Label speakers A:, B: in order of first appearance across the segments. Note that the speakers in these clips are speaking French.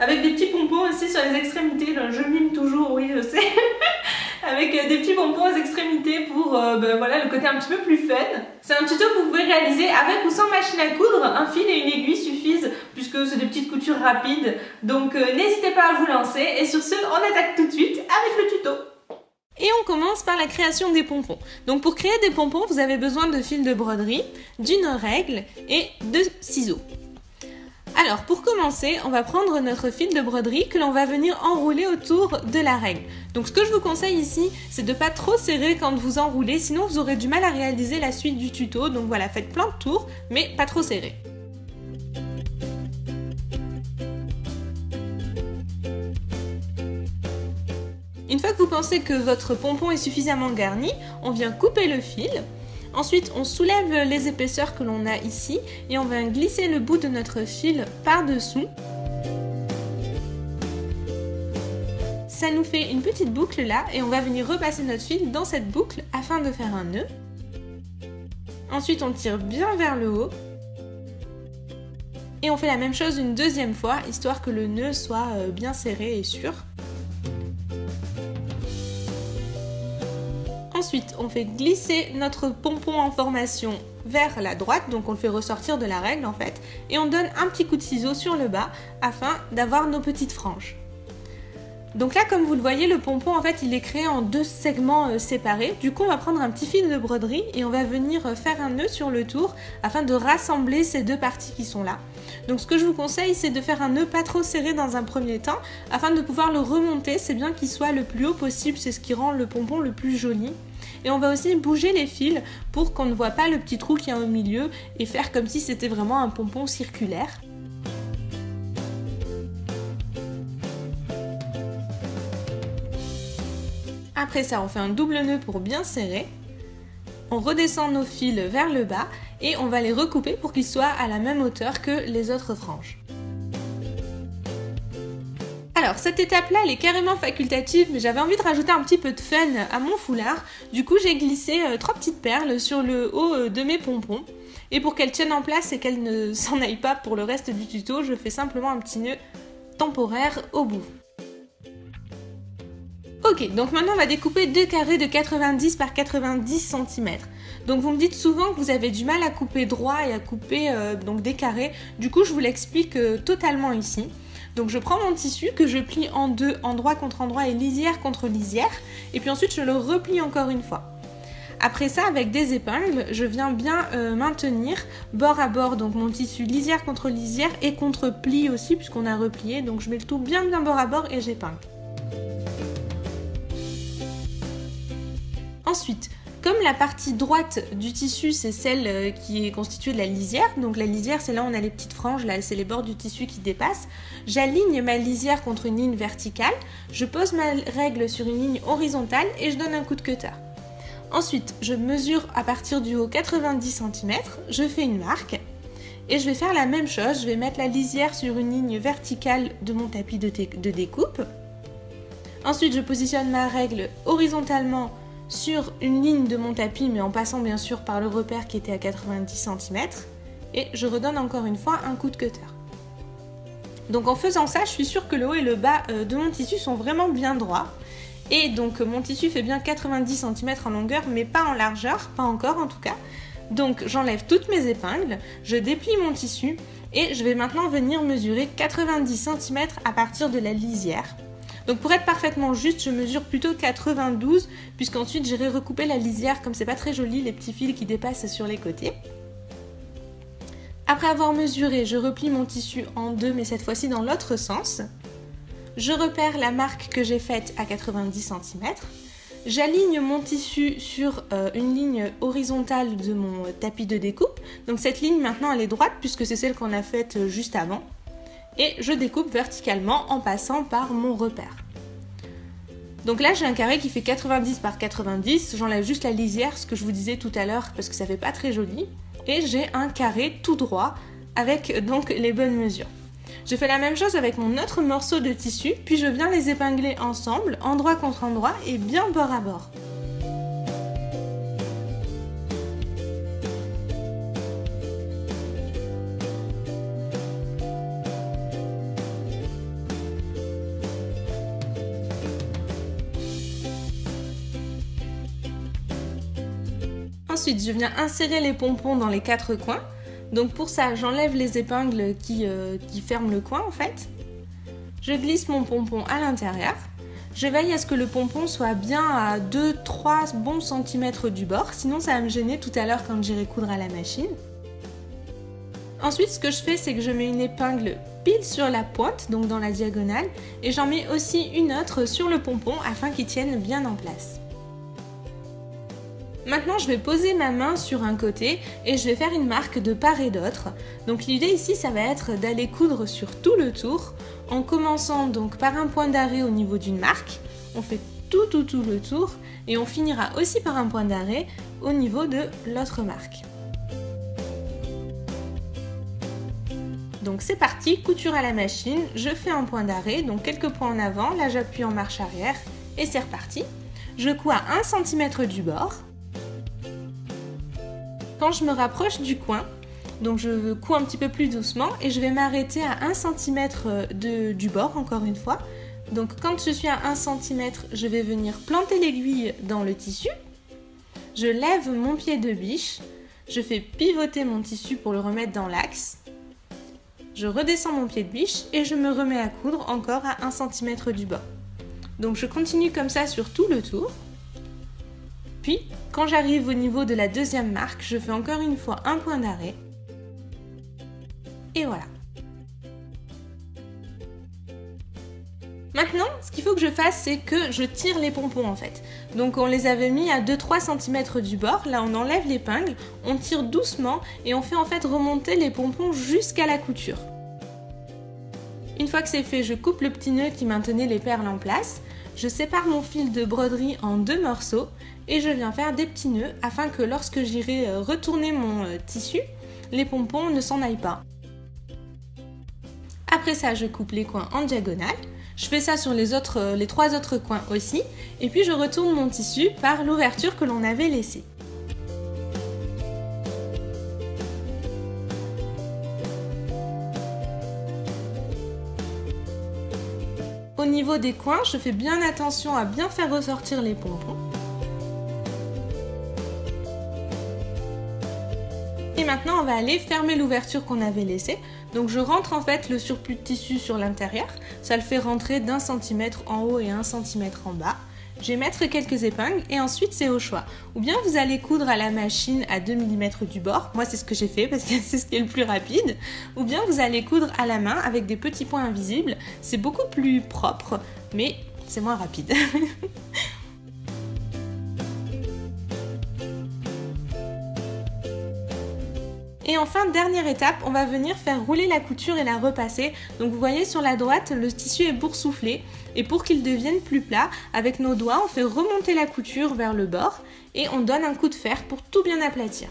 A: avec des petits pompons aussi sur les extrémités. Je mime toujours, oui, je sais. Avec des petits pompons aux extrémités pour voilà, le côté un petit peu plus fun. C'est un tuto que vous pouvez réaliser avec ou sans machine à coudre. Un fil et une aiguille suffisent puisque c'est des petites coutures rapides. Donc n'hésitez pas à vous lancer. Et sur ce, on attaque tout de suite avec le tuto. Et on commence par la création des pompons. Donc pour créer des pompons, vous avez besoin de fil de broderie, d'une règle et de ciseaux. Alors pour commencer, on va prendre notre fil de broderie que l'on va venir enrouler autour de la règle. Donc ce que je vous conseille ici, c'est de ne pas trop serrer quand vous enroulez, sinon vous aurez du mal à réaliser la suite du tuto. Donc voilà, faites plein de tours, mais pas trop serré. Une fois que vous pensez que votre pompon est suffisamment garni, on vient couper le fil. Ensuite, on soulève les épaisseurs que l'on a ici et on va glisser le bout de notre fil par-dessous. Ça nous fait une petite boucle là et on va venir repasser notre fil dans cette boucle afin de faire un nœud. Ensuite, on tire bien vers le haut. Et on fait la même chose une deuxième fois, histoire que le nœud soit bien serré et sûr. Ensuite, on fait glisser notre pompon en formation vers la droite, donc on le fait ressortir de la règle en fait, et on donne un petit coup de ciseau sur le bas afin d'avoir nos petites franges. Donc là, comme vous le voyez, le pompon en fait il est créé en deux segments séparés. Du coup, on va prendre un petit fil de broderie et on va venir faire un nœud sur le tour afin de rassembler ces deux parties qui sont là. Donc ce que je vous conseille, c'est de faire un nœud pas trop serré dans un premier temps afin de pouvoir le remonter. C'est bien qu'il soit le plus haut possible, c'est ce qui rend le pompon le plus joli. Et on va aussi bouger les fils pour qu'on ne voit pas le petit trou qui est au milieu et faire comme si c'était vraiment un pompon circulaire. Après ça, on fait un double nœud pour bien serrer. On redescend nos fils vers le bas et on va les recouper pour qu'ils soient à la même hauteur que les autres franges. Alors cette étape-là, elle est carrément facultative, mais j'avais envie de rajouter un petit peu de fun à mon foulard. Du coup, j'ai glissé 3 petites perles sur le haut de mes pompons. Et pour qu'elles tiennent en place et qu'elles ne s'en aillent pas pour le reste du tuto, je fais simplement un petit nœud temporaire au bout. Ok, donc maintenant on va découper 2 carrés de 90 par 90 cm. Donc vous me dites souvent que vous avez du mal à couper droit et à couper donc des carrés. Du coup, je vous l'explique totalement ici. Donc je prends mon tissu que je plie en deux, endroit contre endroit et lisière contre lisière. Et puis ensuite, je le replie encore une fois. Après ça, avec des épingles, je viens bien maintenir bord à bord donc mon tissu lisière contre lisière et contre pli aussi puisqu'on a replié. Donc je mets le tout bien bord à bord et j'épingle. Ensuite, comme la partie droite du tissu, c'est celle qui est constituée de la lisière, donc la lisière, c'est là où on a les petites franges, là, c'est les bords du tissu qui dépassent, j'aligne ma lisière contre une ligne verticale, je pose ma règle sur une ligne horizontale et je donne un coup de cutter. Ensuite, je mesure à partir du haut 90 cm, je fais une marque et je vais faire la même chose, je vais mettre la lisière sur une ligne verticale de mon tapis de découpe. Ensuite, je positionne ma règle horizontalement sur une ligne de mon tapis, mais en passant bien sûr par le repère qui était à 90 cm. Et je redonne encore une fois un coup de cutter. Donc en faisant ça, je suis sûre que le haut et le bas de mon tissu sont vraiment bien droits. Et donc mon tissu fait bien 90 cm en longueur, mais pas en largeur, pas encore en tout cas. Donc j'enlève toutes mes épingles, je déplie mon tissu et je vais maintenant venir mesurer 90 cm à partir de la lisière. Donc pour être parfaitement juste, je mesure plutôt 92 puisqu'ensuite j'irai recouper la lisière comme c'est pas très joli les petits fils qui dépassent sur les côtés. Après avoir mesuré, je replie mon tissu en deux mais cette fois-ci dans l'autre sens. Je repère la marque que j'ai faite à 90 cm. J'aligne mon tissu sur une ligne horizontale de mon tapis de découpe. Donc cette ligne maintenant elle est droite puisque c'est celle qu'on a faite juste avant. Et je découpe verticalement en passant par mon repère. Donc là j'ai un carré qui fait 90 par 90, j'enlève juste la lisière, ce que je vous disais tout à l'heure parce que ça fait pas très joli. Et j'ai un carré tout droit avec donc les bonnes mesures. Je fais la même chose avec mon autre morceau de tissu, puis je viens les épingler ensemble, endroit contre endroit et bien bord à bord. Ensuite, je viens insérer les pompons dans les 4 coins. Donc pour ça, j'enlève les épingles qui ferment le coin en fait. Je glisse mon pompon à l'intérieur. Je veille à ce que le pompon soit bien à 2-3 bons centimètres du bord, sinon ça va me gêner tout à l'heure quand j'irai coudre à la machine. Ensuite, ce que je fais, c'est que je mets une épingle pile sur la pointe, donc dans la diagonale, et j'en mets aussi une autre sur le pompon afin qu'il tienne bien en place. Maintenant, je vais poser ma main sur un côté et je vais faire une marque de part et d'autre. Donc l'idée ici, ça va être d'aller coudre sur tout le tour, en commençant donc par un point d'arrêt au niveau d'une marque. On fait tout le tour et on finira aussi par un point d'arrêt au niveau de l'autre marque. Donc c'est parti, couture à la machine, je fais un point d'arrêt, donc quelques points en avant, là j'appuie en marche arrière et c'est reparti. Je couds à 1 cm du bord. Quand je me rapproche du coin, donc je couds un petit peu plus doucement et je vais m'arrêter à 1 cm du bord encore une fois. Donc quand je suis à 1 cm, je vais venir planter l'aiguille dans le tissu. Je lève mon pied de biche, je fais pivoter mon tissu pour le remettre dans l'axe. Je redescends mon pied de biche et je me remets à coudre encore à 1 cm du bord. Donc je continue comme ça sur tout le tour. Puis, quand j'arrive au niveau de la deuxième marque, je fais encore une fois un point d'arrêt. Et voilà. Maintenant, ce qu'il faut que je fasse, c'est que je tire les pompons en fait. Donc on les avait mis à 2-3 cm du bord, là on enlève l'épingle, on tire doucement et on fait en fait remonter les pompons jusqu'à la couture. Une fois que c'est fait, je coupe le petit nœud qui maintenait les perles en place, je sépare mon fil de broderie en 2 morceaux et je viens faire des petits nœuds afin que lorsque j'irai retourner mon tissu, les pompons ne s'en aillent pas. Après ça, je coupe les coins en diagonale. Je fais ça sur les 3 autres coins aussi, et puis je retourne mon tissu par l'ouverture que l'on avait laissée. Au niveau des coins, je fais bien attention à bien faire ressortir les pompons. Et maintenant, on va aller fermer l'ouverture qu'on avait laissée. Donc je rentre en fait le surplus de tissu sur l'intérieur. Ça le fait rentrer d'1 cm en haut et 1 cm en bas. Je vais mettre quelques épingles et ensuite c'est au choix. Ou bien vous allez coudre à la machine à 2 mm du bord. Moi c'est ce que j'ai fait parce que c'est ce qui est le plus rapide. Ou bien vous allez coudre à la main avec des petits points invisibles. C'est beaucoup plus propre, mais c'est moins rapide. Et enfin, dernière étape, on va venir faire rouler la couture et la repasser. Donc vous voyez sur la droite, le tissu est boursouflé. Et pour qu'il devienne plus plat, avec nos doigts, on fait remonter la couture vers le bord et on donne un coup de fer pour tout bien aplatir.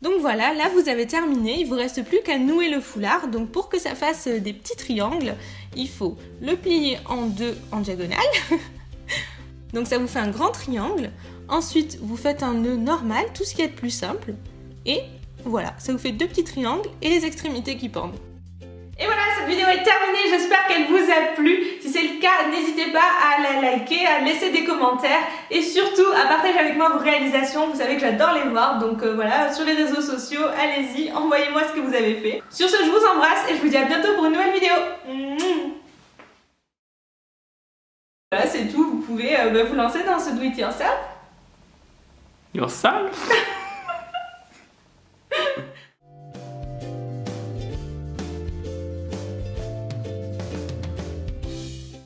A: Donc voilà, là vous avez terminé, il vous reste plus qu'à nouer le foulard. Donc pour que ça fasse des petits triangles, il faut le plier en 2 en diagonale. Donc ça vous fait un grand triangle. Ensuite, vous faites un nœud normal, tout ce qui est de plus simple. Et voilà, ça vous fait 2 petits triangles et les extrémités qui pendent. Et voilà, cette vidéo est terminée, j'espère qu'elle vous a plu. Si c'est le cas, n'hésitez pas à la liker, à laisser des commentaires et surtout à partager avec moi vos réalisations. Vous savez que j'adore les voir, donc voilà, sur les réseaux sociaux, allez-y, envoyez-moi ce que vous avez fait. Sur ce, je vous embrasse et je vous dis à bientôt pour une nouvelle vidéo. Voilà, c'est tout, vous pouvez vous lancer dans ce do it yourself.
B: Yourself?